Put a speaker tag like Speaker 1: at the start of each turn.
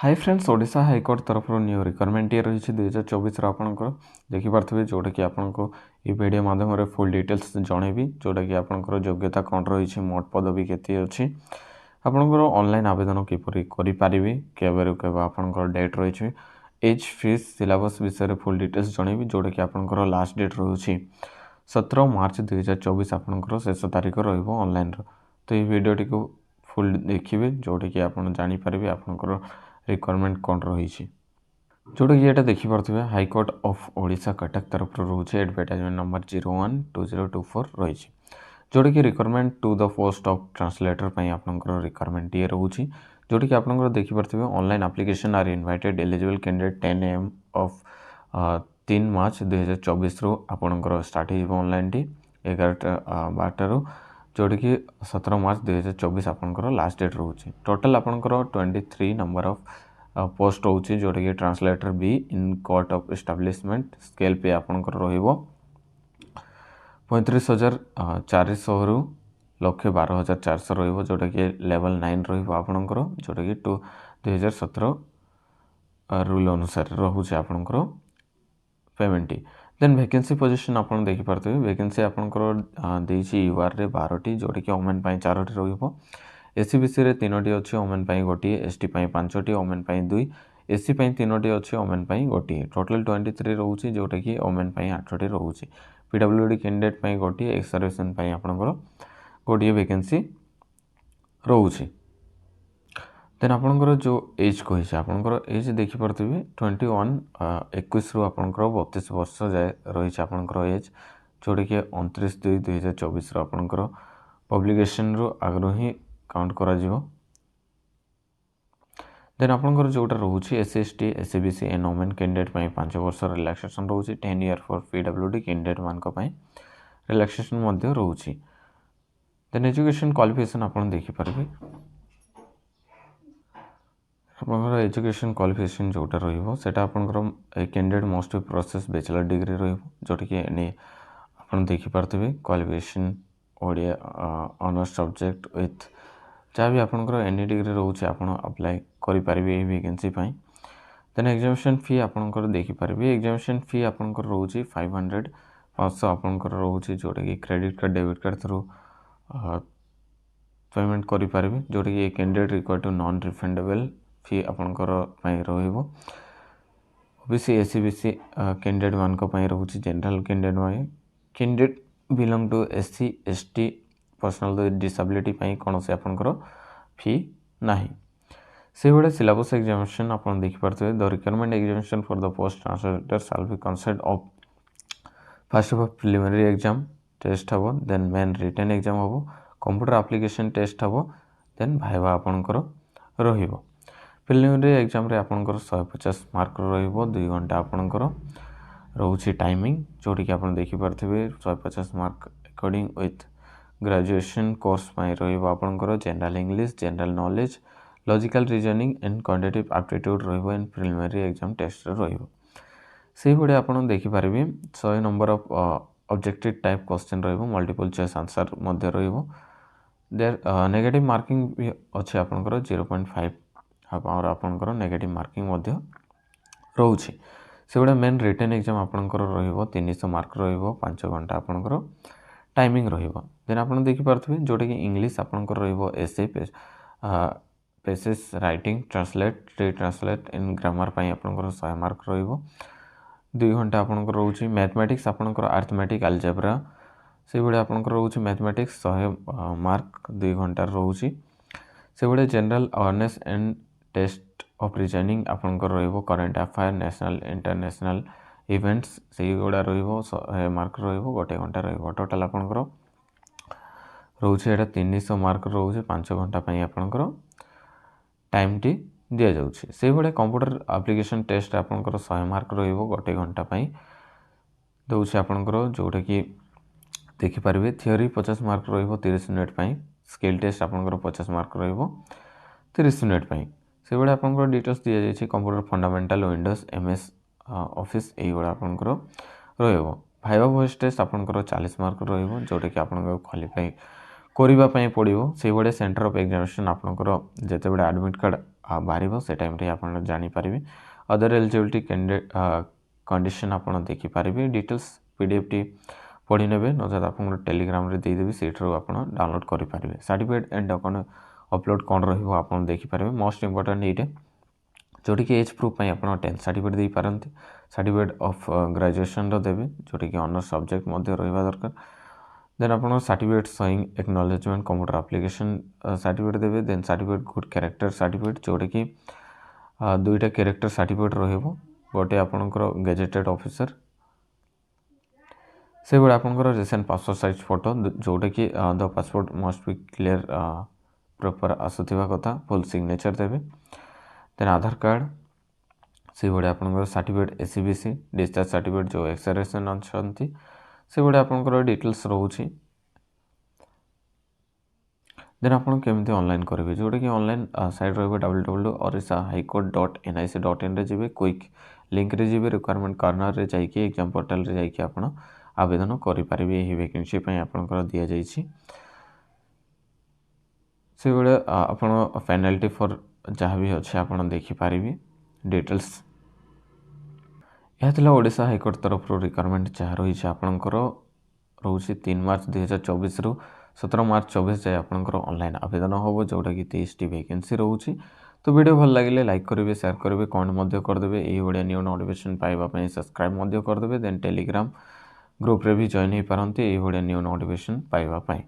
Speaker 1: Hi friends, Odisha high court तरफ new requirement ये रही 2024 आपंकर देखिपे जोटा कि आपको ये वीडियो माध्यम फुल डिटेल्स जनइबी जोटा कि आपंकर योग्यता कौन रही मोट पदवी केते अच्छी आपंकर ऑनलाइन आवेदन किपर करें केवे आपंकर डेट रही एज फीस सिलेबस विषय फुल डिटेल्स जनइबी जोटा कि आपंकर लास्ट डेट रही 17 मार्च 2024 आपंकर शेष तारीख रनलाइन तो ये वीडियोटी को फुल देखिए जोटा कि आप जानीपर आपंकर रिक्वायरमेंट कौन रही जोटा कि यहाँ देखिपे हाईकोर्ट ऑफ ओडिशा कटक तरफ रोचे एडवर्टाइजमेंट नंबर 012024 रही जोटा कि requirement to the post of translator आपंकर रिक्वायरमेंट ये रोचे जोटा कि आप देखिपे online application are invited eligible candidate 10 AM of 3 March 2024 रु आपंकर स्टार्ट हो ऑनलाइन टी 11-12 जोटा कि 17 मार्च 2024 आपंकर लास्ट डेट रोचे टोटल आपंकर 23 नंबर ऑफ पोस्ट रोचे जोटा कि translator be in court of establishment scale पे आपंकर रहिबो 35,400 रु 1,12,400 रहिबो जोटा कि लेवल 9 रहिबो आपंकर जोटा कि 2017 रूल अनुसार रोचे आपंकर पेमेंट देन वैकेंसी पोजीशन आप देखिपे वैकेंसी आपंकर यूआर रे 12टी जोटा कि ओमेन 4टी रहिबो एससीबीसी रे 3टी अच्छी ओमेन गोटे एसटी 5टी ओमेन 2 एससी 3टी अच्छी ओमेन गोटे टोटल 23 रोचे जोटा कि ओमेन 8टी रोचे पीडब्ल्यूडी कैंडिडेट गोटे एक्स सर्विसमैन आपंकर गोटे वैकेंसी रोचे देन आपंकर जो एज कही आपंकर एज देखिपे 21 रु आपंकर 32 वर्ष जाए रही आपंकर एज जोटा कि 29/2/2024 आपंकर पब्लिकेशन रु आगु ही काउंट करा जिवो देन आपंकर जोटा रोचे SC ST SEBC and women candidate 5 वर्ष रिलैक्सेशन रोचे 10 ईयर फॉर पीडब्ल्यूडी कैंडिडेट मानक रिलैक्सेशन मध्य रोचे देन एजुकेशन क्वालिफिकेशन आप देखिपारे आपंकर एजुकेशन क्वालिफिकेशन जोटा रहिबो सेटा आपंकर candidate most process bachelor degree रहिबो जोटा कि एने आपन देखिपारथिबे qualification Odia honours subject with जहाँ भी आपंकर एनी डिग्री रोचे आप अप्लाई करें वैकेंसी देन एग्जामिनेशन फी आपंकर देखिपारे एग्जामिनेशन फी आपंकर रोचे 500 आपंकर रोचे जोटा कि credit card debit card through payment करें जोटा कि candidate require to non refundable fee आपंकर रहिबो ओबीसी एससीबीसी कैंडिडेट मानक रोचे general candidate belong to SC ST personal disability कौन से आपंकर फी नहीं से भाई सिलेबस एग्जामिनेशन आप देखिपे the requirement examination for the post translator shall be consist of first of preliminary exam test हम देन मेन रिटन एग्जाम हम कंप्यूटर एप्लिकेशन टेस्ट हम देन भाइवा आपंकर रहिबो प्रिलिमिनरी एग्जाम रे आपंकर 150 मार्क रहिबो 2 घंटा आपंकर रोचे टाइमिंग जोटी कि आप देखिपे 150 mark according with graduation course रहिबो आपंकर general English general knowledge logical reasoning and quantitative aptitude रहिबो इन प्रिलिमिनरी एग्जाम टेस्ट रहिबो से भाई आप देखिपारे 100 number of objective type question रहिबो मल्टीपल चॉइस आंसर मध्य रहिबो देयर नेगेटिव मार्किंग भी अच्छे आपंकर 0.5 और आपंकर नेगेटिव मार्किंग मध्य रोचे से गुड़ा मेन रिटन एग्जाम आपंकर रहिबो 300 मार्क रहिबो 5 घंटा आपंकर टाइमिंग रहिबो देन आप देखिपे जोटा कि इंग्लिश आपंकर रहिबो essay precis writing translate retranslate in grammar आपंकर 100 मार्क रहिबो 2 घंटा आपंकर रोचे मैथमेटिक्स आपंकर अरिथमेटिक अलजेब्रा से भाई आपंकर रोचे मैथमेटिक्स 100 मार्क 2 घंटा रोचे से भाई general awareness and test of reasoning आपंकर रहिबो current affair national international events से गुड़ा रहिबो 100 मार्क रहिबो 1 घंटा रहिबो टोटल आपंकर रोचे एटा 300 मार्क रोचे 5 घंटा आपंकर टाइम टी दि जाउछि से भाई कंप्यूटर एप्लिकेशन टेस्ट आपंकर 100 मार्क रहिबो 1 घंटा दउछि आपंकर जोटा कि देखिपारे थियोरी 50 मार्क रहिबो 30 मिनिट स्किल टेस्ट आपंकर 50 मार्क रहिबो 30 मिनिट से भाई आपंकर डिटेल्स दि जाइछि computer fundamental Windows MS office एगुड़ा आपंकर रहिबो भाइवा वॉइस टेस्ट आपंकर 40 मार्क रहिबो जोटा कि आपंकर क्वालिफाई करने पड़ो से भाई सेंटर ऑफ एग्जामिनेशन आपंकर जिते बड़े एडमिट कार्ड बाहर से टाइम रे आप जानीपारे। अदर एलिजिबिलिटी कैंडिडेट कंडीशन आप देखिपारे। डिटेल्स पीडीएफ टी पढ़ी ने नचेत आप टेलीग्राम रे देदेवी सेठू आप डाउनलोड करेंगे। सर्टिफिकेट एंड डॉक्यूमेंट अपलोड कौन रहा देखिपारे। मोस्ट इंपोर्टेंट ये जोटी कि एज प्रूफ आप 10th सर्टिफिकेट दे पारती। सर्टिफिकेट ऑफ ग्रेजुएशन देवे जोटी कि ऑनर सब्जेक्ट रहा दरकार। देन आप certificate showing acknowledgement computer application certificate देवे। Then certificate good character certificate जोटा कि दुईटा कैरेक्टर सर्टिफिकेट रहिबो। गोटे आपनकर गेजेटेड ऑफिसर से बड़े आपनकर रिसेंट पासपोर्ट साइज फोटो जोटा कि the passport must be clear proper आसुथिबा कथा। फुल सिग्नेचर देवे। देन आधार कार्ड से बड़े आपनकर सर्टिफिकेट एसीबीसी डिस्चार्ज सर्टिफिकेट जो एक्सरेशन अच्छी से बड़े आपनकर डिटेल्स रोचे। देन आप केमती ऑनलाइन करेंगे जोटा कि ऑनलाइन साइट रही www.orissa.highcourt.nic.in रे जी क्विक लिंक रे जी रिक्वायरमेंट कॉर्नर रे जाइए एग्जाम पोर्टल रे जाइए आप आवेदन करेंगे। यही वैकेंसी आपंकर दि जाइए से बड़े आप पेनाल्टी फॉर जहाँ भी अच्छे आप देखिपारे डिटेल्स। यह ओडिशा हाईकोर्ट तरफ रिक्वायरमेंट जहाँ रही आपंकर रोचे 3 मार्च 2024 रु 17 मार्च 24 जाए आपंकर ऑनलाइन आवेदन हम जोटा कि 23टी वैकेंसी रोचे। तो वीडियो भल लगे लाइक करेंगे शेयर करेंगे कमेंट करदे। यही भाया न्यू नोटिफिकेशन पाइबापी सब्सक्राइब करदे। देन टेलीग्राम ग्रुप रे भी जॉइन हो पारती यही भाया न्यू नोटिफिकेशन पाइबापी।